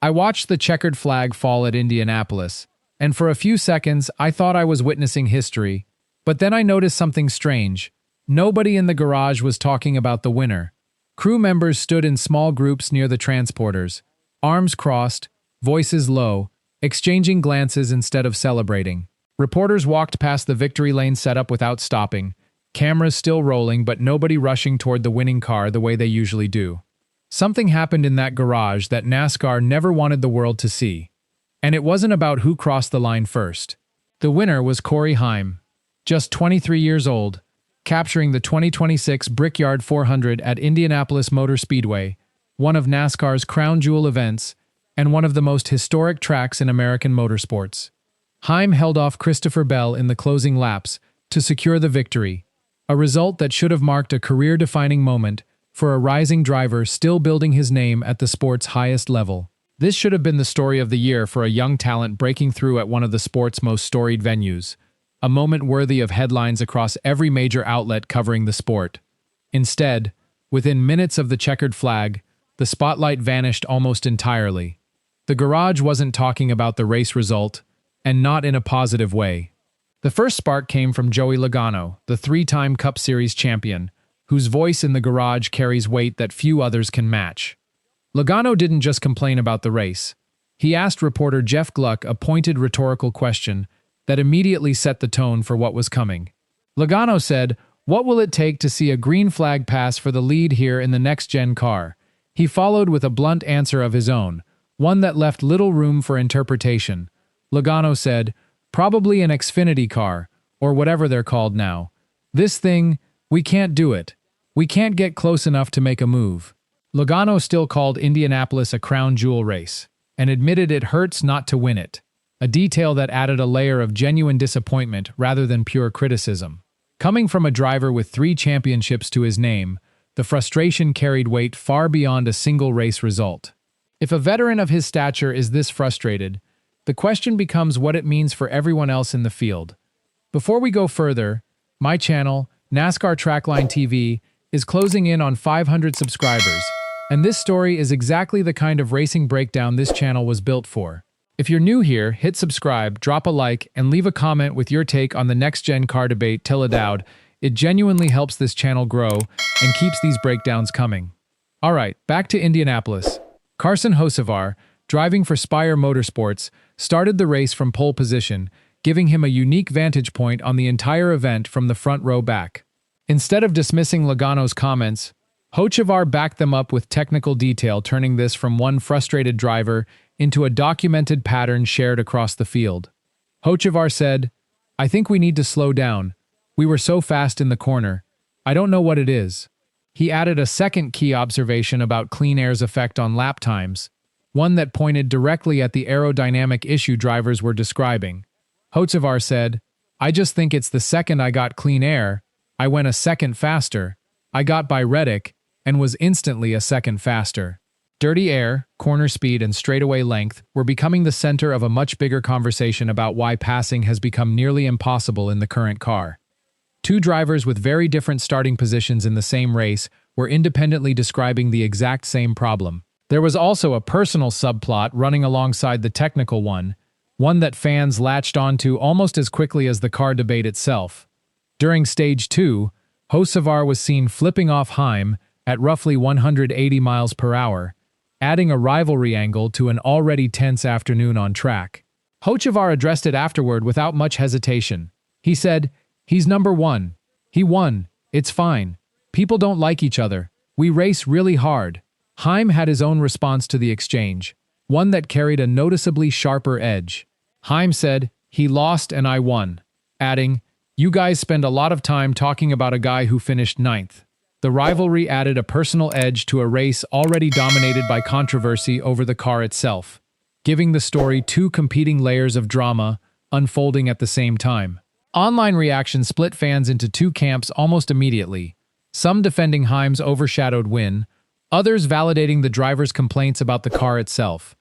I watched the checkered flag fall at Indianapolis, and for a few seconds I thought I was witnessing history, but then I noticed something strange. Nobody in the garage was talking about the winner. Crew members stood in small groups near the transporters, arms crossed, voices low, exchanging glances instead of celebrating. Reporters walked past the victory lane setup without stopping, cameras still rolling but nobody rushing toward the winning car the way they usually do. Something happened in that garage that NASCAR never wanted the world to see. And it wasn't about who crossed the line first. The winner was Cory Heim, just 23 years old, capturing the 2026 Brickyard 400 at Indianapolis Motor Speedway, one of NASCAR's crown jewel events and one of the most historic tracks in American motorsports. Heim held off Christopher Bell in the closing laps to secure the victory, a result that should have marked a career-defining moment for a rising driver still building his name at the sport's highest level. This should have been the story of the year for a young talent breaking through at one of the sport's most storied venues, a moment worthy of headlines across every major outlet covering the sport. Instead, within minutes of the checkered flag, the spotlight vanished almost entirely. The garage wasn't talking about the race result, and not in a positive way. The first spark came from Joey Logano, the three-time Cup Series champion, whose voice in the garage carries weight that few others can match. Logano didn't just complain about the race. He asked reporter Jeff Gluck a pointed rhetorical question that immediately set the tone for what was coming. Logano said, "What will it take to see a green flag pass for the lead here in the next-gen car?" He followed with a blunt answer of his own, one that left little room for interpretation. Logano said, "Probably an Xfinity car, or whatever they're called now. This thing, we can't do it. We can't get close enough to make a move." Logano still called Indianapolis a crown jewel race, and admitted it hurts not to win it, a detail that added a layer of genuine disappointment rather than pure criticism. Coming from a driver with 3 championships to his name, the frustration carried weight far beyond a single race result. If a veteran of his stature is this frustrated, the question becomes what it means for everyone else in the field. Before we go further, my channel, NASCAR Trackline TV, is closing in on 500 subscribers, and this story is exactly the kind of racing breakdown this channel was built for. If you're new here, hit subscribe, drop a like, and leave a comment with your take on the next-gen car debate till a doubt. It genuinely helps this channel grow and keeps these breakdowns coming. Alright, back to Indianapolis. Carson Hocevar, driving for Spire Motorsports, started the race from pole position, giving him a unique vantage point on the entire event from the front row back. Instead of dismissing Logano's comments, Hocevar backed them up with technical detail, turning this from one frustrated driver into a documented pattern shared across the field. Hocevar said, "I think we need to slow down. We were so fast in the corner. I don't know what it is." He added a second key observation about clean air's effect on lap times, one that pointed directly at the aerodynamic issue drivers were describing. Hocevar said, "I just think it's the second I got clean air, I went a second faster. I got by Reddick and was instantly a second faster." Dirty air, corner speed, and straightaway length were becoming the center of a much bigger conversation about why passing has become nearly impossible in the current car. 2 drivers with very different starting positions in the same race were independently describing the exact same problem. There was also a personal subplot running alongside the technical one that fans latched onto almost as quickly as the car debate itself. During Stage 2, Hocevar was seen flipping off Heim at roughly 180 miles per hour, adding a rivalry angle to an already tense afternoon on track. Hocevar addressed it afterward without much hesitation. He said, "He's number 1. He won. It's fine. People don't like each other. We race really hard." Heim had his own response to the exchange, one that carried a noticeably sharper edge. Heim said, "He lost and I won," adding, "You guys spend a lot of time talking about a guy who finished 9th. The rivalry added a personal edge to a race already dominated by controversy over the car itself, giving the story 2 competing layers of drama unfolding at the same time. Online reaction split fans into 2 camps almost immediately, some defending Heim's overshadowed win, others validating the driver's complaints about the car itself.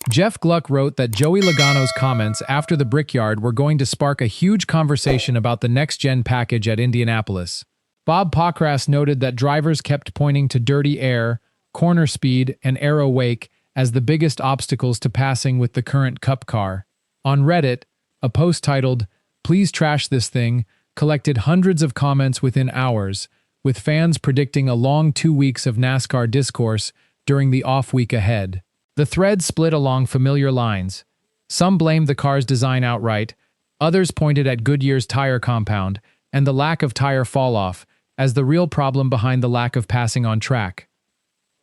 Jeff Gluck wrote that Joey Logano's comments after the Brickyard were going to spark a huge conversation about the next-gen package at Indianapolis. Bob Pockrass noted that drivers kept pointing to dirty air, corner speed, and aero wake as the biggest obstacles to passing with the current Cup car. On Reddit, a post titled, "Please trash this thing," collected hundreds of comments within hours, with fans predicting a long 2 weeks of NASCAR discourse during the off week ahead. The thread split along familiar lines. Some blamed the car's design outright, others pointed at Goodyear's tire compound and the lack of tire falloff as the real problem behind the lack of passing on track.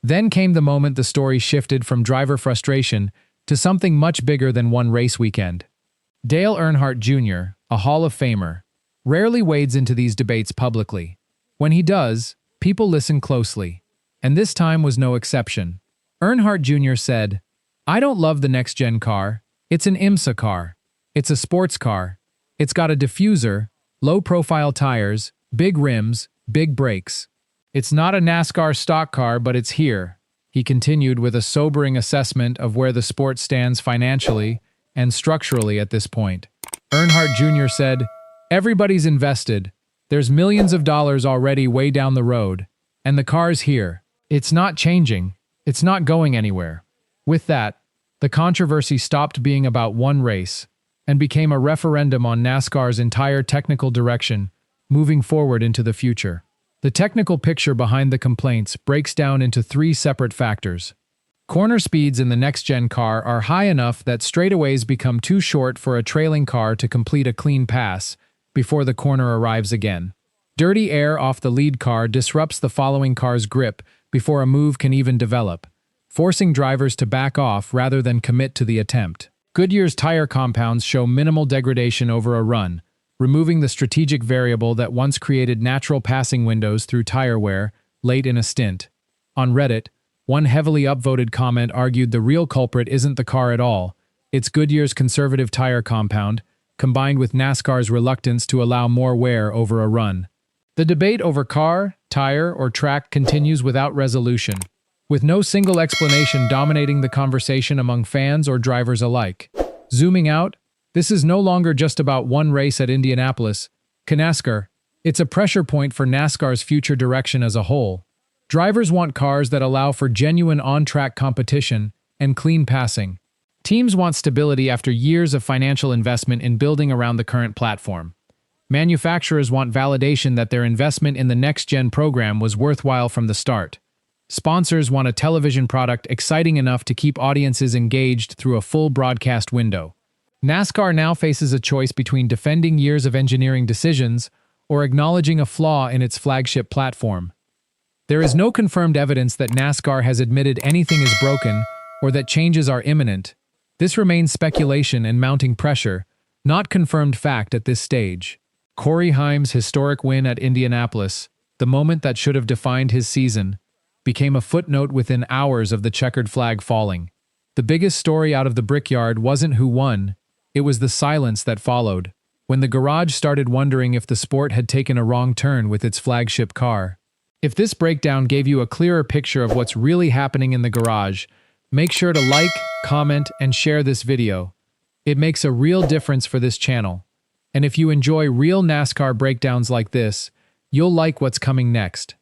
Then came the moment the story shifted from driver frustration to something much bigger than one race weekend. Dale Earnhardt Jr., a Hall of Famer, rarely wades into these debates publicly. When he does, people listen closely, and this time was no exception. Earnhardt Jr. said, "I don't love the next-gen car. It's an IMSA car. It's a sports car. It's got a diffuser, low-profile tires, big rims, big brakes. It's not a NASCAR stock car, but it's here." He continued with a sobering assessment of where the sport stands financially and structurally at this point. Earnhardt Jr. said, "Everybody's invested. There's millions of dollars already way down the road, and the car's here. It's not changing. It's not going anywhere." With that, the controversy stopped being about one race and became a referendum on NASCAR's entire technical direction moving forward into the future. The technical picture behind the complaints breaks down into 3 separate factors. Corner speeds in the next-gen car are high enough that straightaways become too short for a trailing car to complete a clean pass before the corner arrives again. Dirty air off the lead car disrupts the following car's grip before a move can even develop, forcing drivers to back off rather than commit to the attempt. Goodyear's tire compounds show minimal degradation over a run, removing the strategic variable that once created natural passing windows through tire wear late in a stint. On Reddit, one heavily upvoted comment argued the real culprit isn't the car at all, it's Goodyear's conservative tire compound, combined with NASCAR's reluctance to allow more wear over a run. The debate over car, tire, or track continues without resolution, with no single explanation dominating the conversation among fans or drivers alike. Zooming out, this is no longer just about one race at Indianapolis, NASCAR. It's a pressure point for NASCAR's future direction as a whole. Drivers want cars that allow for genuine on-track competition and clean passing. Teams want stability after years of financial investment in building around the current platform. Manufacturers want validation that their investment in the next-gen program was worthwhile from the start. Sponsors want a television product exciting enough to keep audiences engaged through a full broadcast window. NASCAR now faces a choice between defending years of engineering decisions or acknowledging a flaw in its flagship platform. There is no confirmed evidence that NASCAR has admitted anything is broken or that changes are imminent. This remains speculation and mounting pressure, not confirmed fact at this stage. Cory Heim's historic win at Indianapolis, the moment that should have defined his season, became a footnote within hours of the checkered flag falling. The biggest story out of the Brickyard wasn't who won, it was the silence that followed, when the garage started wondering if the sport had taken a wrong turn with its flagship car. If this breakdown gave you a clearer picture of what's really happening in the garage, make sure to like, comment, and share this video. It makes a real difference for this channel. And if you enjoy real NASCAR breakdowns like this, you'll like what's coming next.